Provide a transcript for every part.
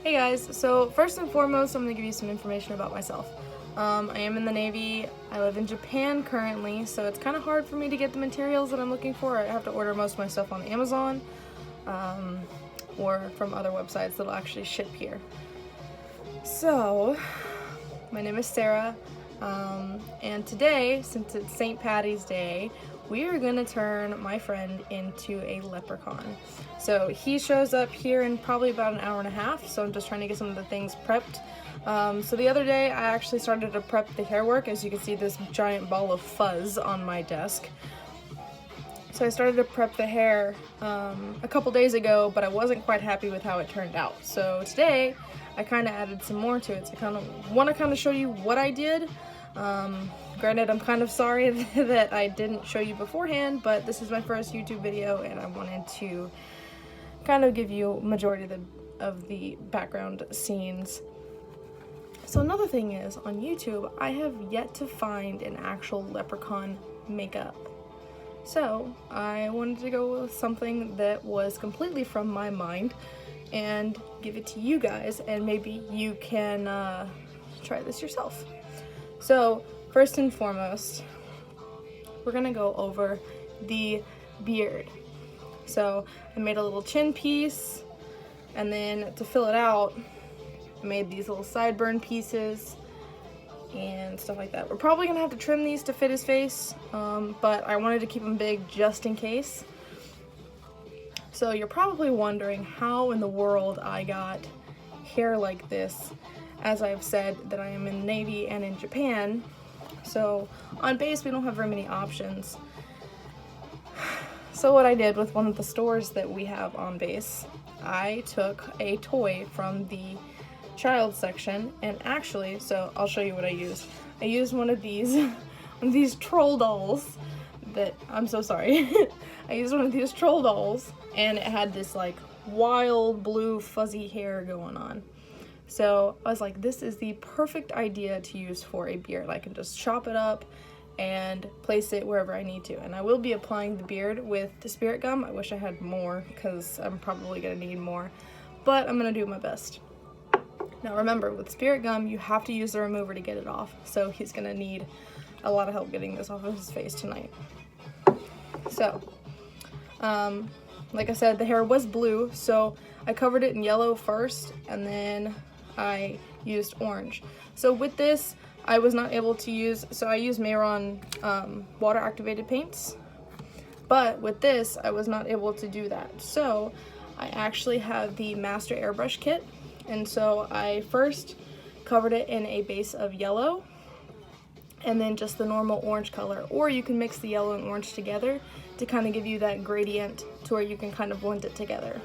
Hey guys, so first and foremost, I'm going to give you some information about myself. I am in the Navy. I live in Japan currently, so it's kind of hard for me to get the materials that I'm looking for. I have to order most of my stuff on Amazon or from other websites that'll actually ship here. So, my name is Sarah, and today, since it's St. Patty's Day, we are going to turn my friend into a leprechaun. So he shows up here in probably about an hour and a half, so I'm just trying to get some of the things prepped. So the other day I actually started to prep the hair work. As you can see, this giant ball of fuzz on my desk. So I started to prep the hair a couple days ago, but I wasn't quite happy with how it turned out. So today I kind of added some more to it. So I want to show you what I did. Granted, I'm kind of sorry that I didn't show you beforehand, but this is my first YouTube video and I wanted to kind of give you majority of the background scenes. So another thing is, on YouTube, I have yet to find an actual leprechaun makeup. So I wanted to go with something that was completely from my mind and give it to you guys, and maybe you can try this yourself. So first and foremost, we're gonna go over the beard. So I made a little chin piece, and then to fill it out, I made these little sideburn pieces and stuff like that. We're probably gonna have to trim these to fit his face, but I wanted to keep them big just in case. So you're probably wondering how in the world I got hair like this. As I've said, that I am in the Navy and in Japan, so on base we don't have very many options. So what I did with one of the stores that we have on base, I took a toy from the child section, and actually, so I'll show you what I used. I used one of these troll dolls that, I'm so sorry. I used one of these troll dolls, and it had this like wild blue fuzzy hair going on. So I was like, this is the perfect idea to use for a beard. I can just chop it up and place it wherever I need to. And I will be applying the beard with the spirit gum. I wish I had more, because I'm probably gonna need more, but I'm gonna do my best. Now remember, with spirit gum, you have to use the remover to get it off. So he's gonna need a lot of help getting this off of his face tonight. So, like I said, the hair was blue, so I covered it in yellow first, and then I used orange. So with this, I was not able to use, so I used Mayron water activated paints, but with this, I was not able to do that. So I actually have the Master Airbrush kit, and so I first covered it in a base of yellow, and then just the normal orange color, or you can mix the yellow and orange together to kind of give you that gradient to where you can kind of blend it together.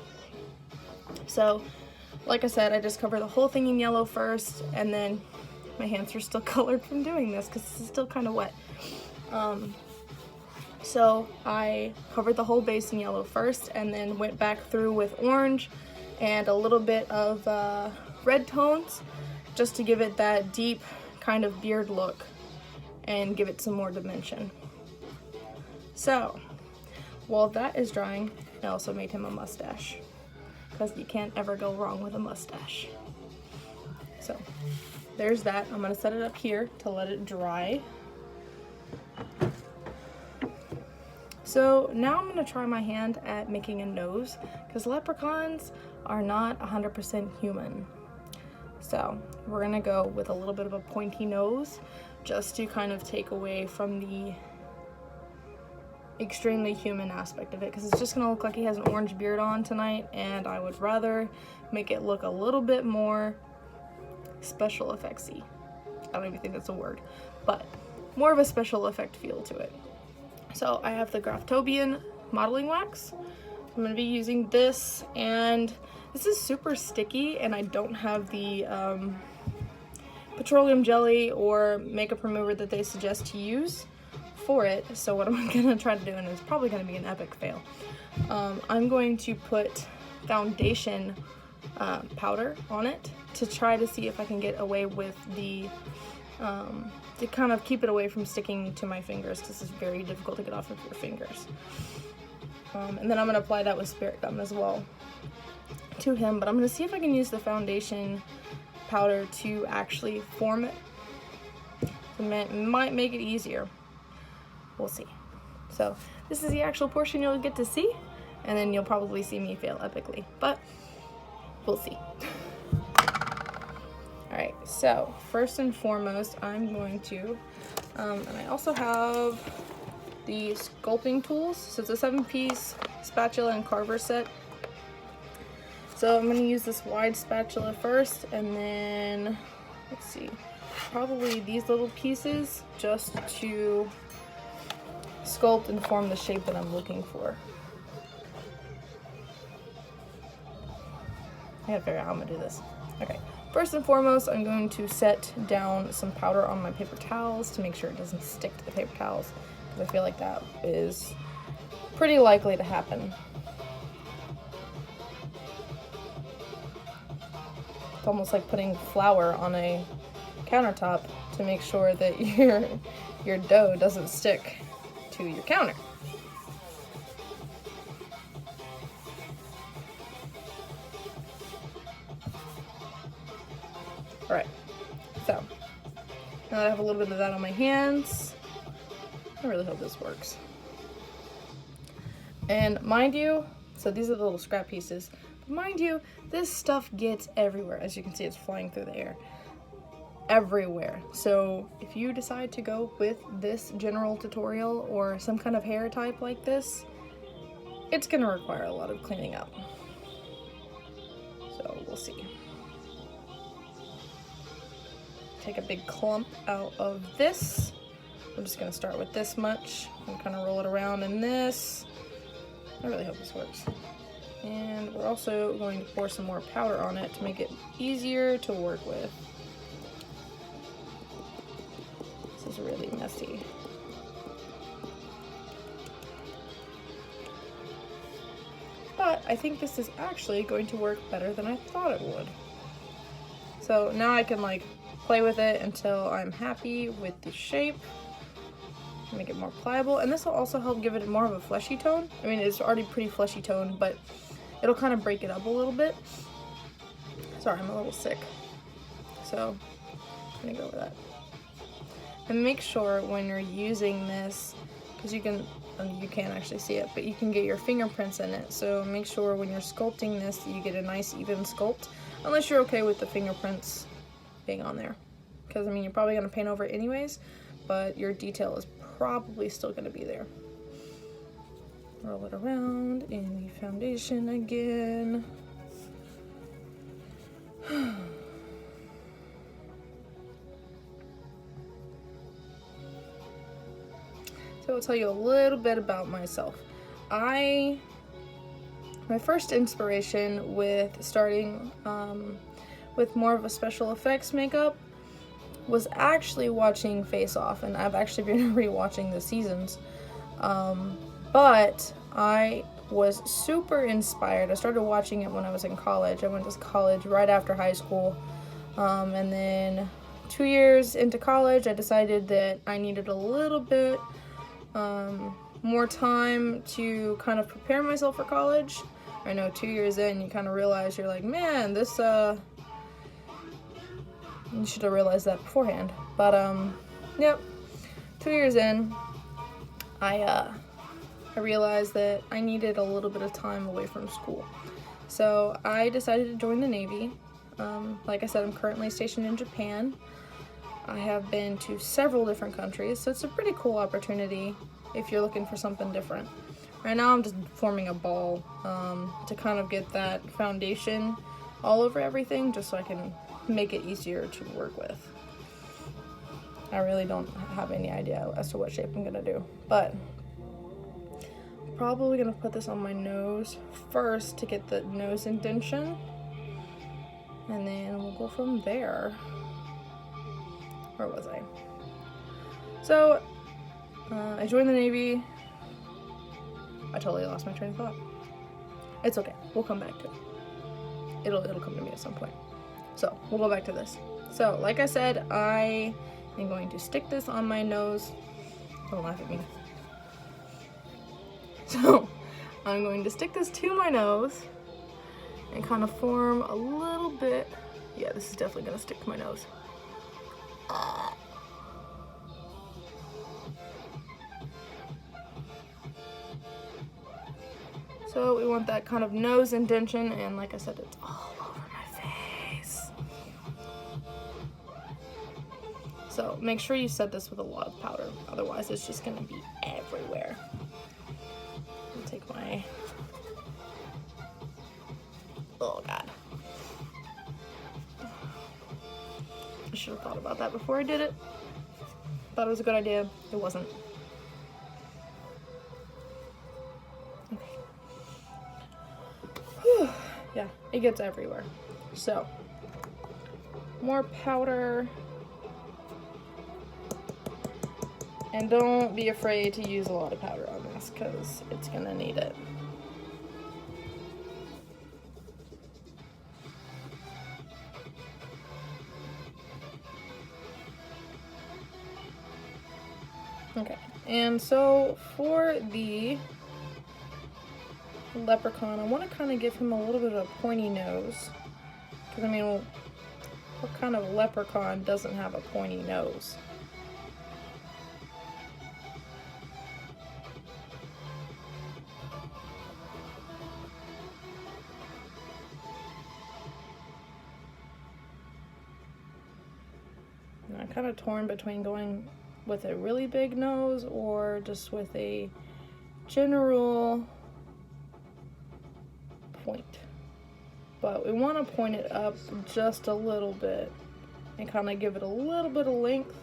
So like I said, I just covered the whole thing in yellow first, and then my hands are still colored from doing this because this is still kind of wet. So I covered the whole base in yellow first, and then went back through with orange and a little bit of red tones, just to give it that deep kind of beard look and give it some more dimension. So while that is drying, I also made him a mustache, because you can't ever go wrong with a mustache. So there's that. I'm gonna set it up here to let it dry. So now I'm gonna try my hand at making a nose, because leprechauns are not 100% human. So we're gonna go with a little bit of a pointy nose, just to kind of take away from the extremely human aspect of it, because it's just gonna look like he has an orange beard on tonight, and I would rather make it look a little bit more special effectsy. I don't even think that's a word, but more of a special effect feel to it. So I have the Graftobian modeling wax. I'm gonna be using this, and this is super sticky, and I don't have the petroleum jelly or makeup remover that they suggest to use for it. So what I'm gonna try to do, and it's probably gonna be an epic fail, I'm going to put foundation powder on it to try to see if I can get away with the to kind of keep it away from sticking to my fingers, because it's very difficult to get off of your fingers. And then I'm going to apply that with spirit gum as well. to him, but I'm going to see if I can use the foundation powder to actually form it. It might make it easier. We'll see. So this is the actual portion you'll get to see, and then you'll probably see me fail epically, but we'll see. Alright, so first and foremost, I'm going to, and I also have the sculpting tools. So it's a 7-piece spatula and carver set. So I'm going to use this wide spatula first, and then, let's see, probably these little pieces just to sculpt and form the shape that I'm looking for. I gotta figure out how I'm gonna do this. Okay, first and foremost, I'm going to set down some powder on my paper towels to make sure it doesn't stick to the paper towels, because I feel like that is pretty likely to happen. It's almost like putting flour on a countertop to make sure that your dough doesn't stick to your counter. Alright, so now that I have a little bit of that on my hands, I really hope this works. And mind you, so these are the little scrap pieces, but mind you, this stuff gets everywhere. As you can see, it's flying through the air. Everywhere. So if you decide to go with this general tutorial or some kind of hair type like this, it's going to require a lot of cleaning up. So we'll see. Take a big clump out of this. I'm just going to start with this much and kind of roll it around in this. I really hope this works. And we're also going to pour some more powder on it to make it easier to work with. This is really messy. But I think this is actually going to work better than I thought it would. So now I can like play with it until I'm happy with the shape. Make it more pliable, and this will also help give it more of a fleshy tone. I mean, it's already pretty fleshy tone, but it'll kind of break it up a little bit. Sorry, I'm a little sick, so I'm gonna go with that. And make sure when you're using this, because you can't actually see it, but you can get your fingerprints in it. So make sure when you're sculpting this that you get a nice even sculpt, unless you're okay with the fingerprints being on there. Because I mean, you're probably gonna paint over it anyways, but your detail is probably still gonna be there. Roll it around in the foundation again. So I'll tell you a little bit about myself. My first inspiration with starting with more of a special effects makeup was actually watching Face Off, and I've actually been rewatching the seasons. But I was super inspired. I started watching it when I was in college. I went to college right after high school, and then 2 years into college I decided that I needed a little bit more time to kind of prepare myself for college. I know 2 years in you kind of realize, you're like, man, this you should have realized that beforehand. But yep, 2 years in I realized that I needed a little bit of time away from school. So I decided to join the Navy. Like I said, I'm currently stationed in Japan. I have been to several different countries, so it's a pretty cool opportunity if you're looking for something different. Right now I'm just forming a ball to kind of get that foundation all over everything, just so I can make it easier to work with. I really don't have any idea as to what shape I'm gonna do, but I'm probably gonna put this on my nose first to get the nose indentation, and then we'll go from there. Where was I? So I joined the Navy. I totally lost my train of thought. It's okay, we'll come back to it. It'll come to me at some point. So we'll go back to this. So like I said, I am going to stick this on my nose. Don't laugh at me. So I'm going to stick this to my nose, and kind of form a little bit. Yeah, this is definitely gonna stick to my nose. So we want that kind of nose indentation, and like I said, it's all over my face. So make sure you set this with a lot of powder, otherwise it's just gonna be everywhere. I'll take my, oh God. I should have thought about that before I did it. Thought it was a good idea, it wasn't. Okay. Whew. Yeah, it gets everywhere. So, more powder. And don't be afraid to use a lot of powder on this, because it's gonna need it. Okay, and so for the Leprechaun, I want to kind of give him a little bit of a pointy nose. Because, I mean, what kind of leprechaun doesn't have a pointy nose? And I'm kind of torn between going with a really big nose or just with a general point. But we want to point it up just a little bit and kind of give it a little bit of length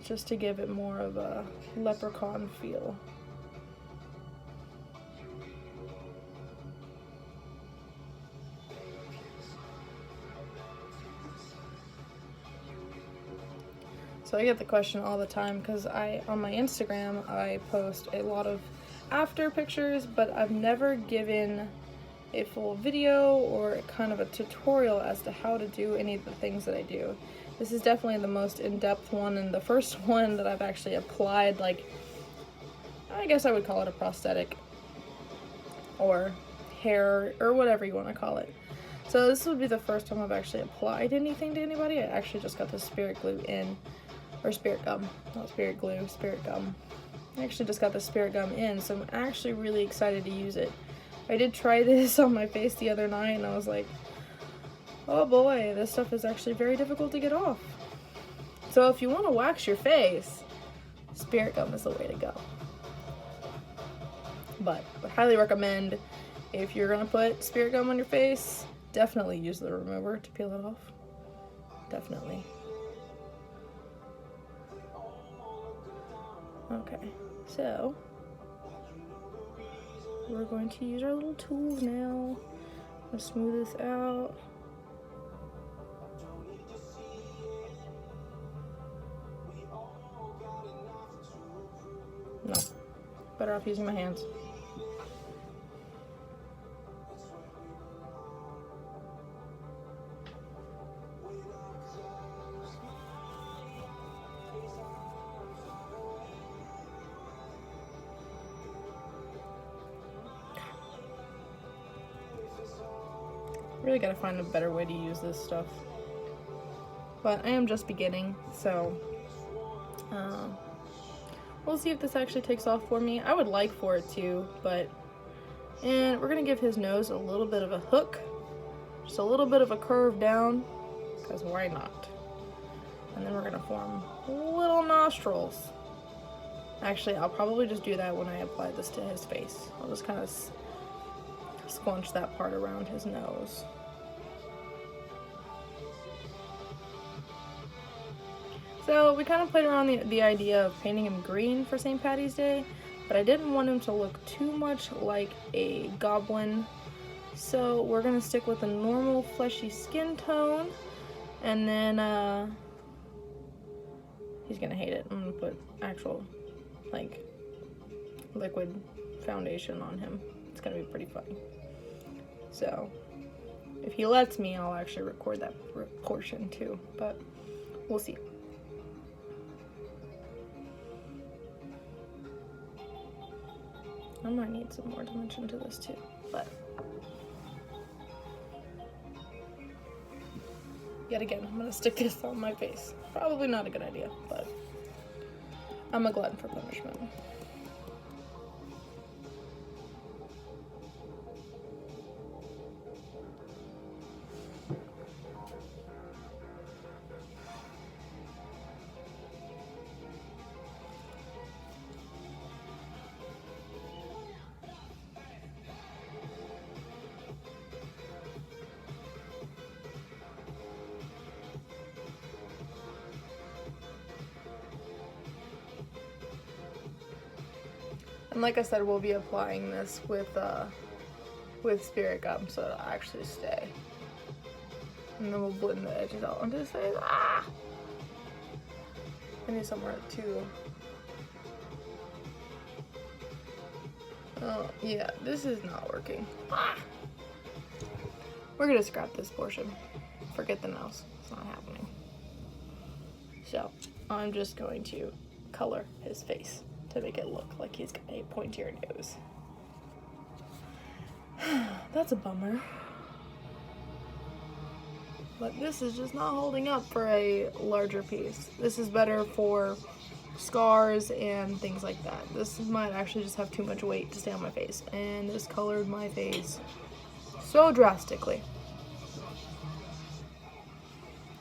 just to give it more of a leprechaun feel. So I get the question all the time because on my Instagram, I post a lot of after pictures, but I've never given a full video or kind of a tutorial as to how to do any of the things that I do. This is definitely the most in-depth one and the first one that I've actually applied, like, I guess I would call it a prosthetic or hair or whatever you want to call it. So this would be the first time I've actually applied anything to anybody. I actually just got the spirit glue in. Or spirit gum, not spirit glue, spirit gum. I actually just got the spirit gum in, so I'm actually really excited to use it. I did try this on my face the other night, and I was like, oh boy, this stuff is actually very difficult to get off. So if you want to wax your face, spirit gum is the way to go. But I would highly recommend, if you're going to put spirit gum on your face, definitely use the remover to peel it off. Definitely. Okay, so we're going to use our little tools now. Let's smooth this out. No, better off using my hands. Really gotta find a better way to use this stuff. But I am just beginning, so we'll see if this actually takes off for me. I would like for it to, and we're gonna give his nose a little bit of a hook, just a little bit of a curve down, because why not? And then we're gonna form little nostrils. Actually, I'll probably just do that when I apply this to his face. I'll just kind of squunch that part around his nose. So we kind of played around the idea of painting him green for St. Patty's Day, but I didn't want him to look too much like a goblin. So we're gonna stick with a normal fleshy skin tone, and then he's gonna hate it. I'm gonna put actual like liquid foundation on him. It's gonna be pretty funny. So if he lets me, I'll actually record that portion too, but we'll see. I might need some more dimension to this too, but yet again, I'm gonna stick this on my face. Probably not a good idea, but I'm a glutton for punishment. And like I said, we'll be applying this with spirit gum so it'll actually stay. And then we'll blend the edges out onto his face. Ah! I need somewhere to... Oh, yeah, this is not working. Ah! We're gonna scrap this portion. Forget the nose. It's not happening. So, I'm just going to color his face to make it look like he's got a pointier nose. That's a bummer. But this is just not holding up for a larger piece. This is better for scars and things like that. This might actually just have too much weight to stay on my face. And this colored my face so drastically.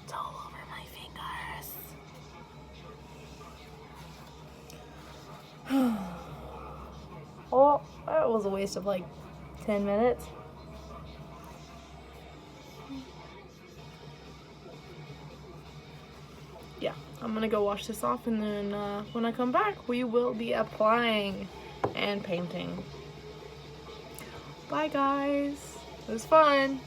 It's all over my fingers. Oh, that was a waste of like 10 minutes. Yeah, I'm gonna go wash this off, and then when I come back, we will be applying and painting. Bye guys, it was fun.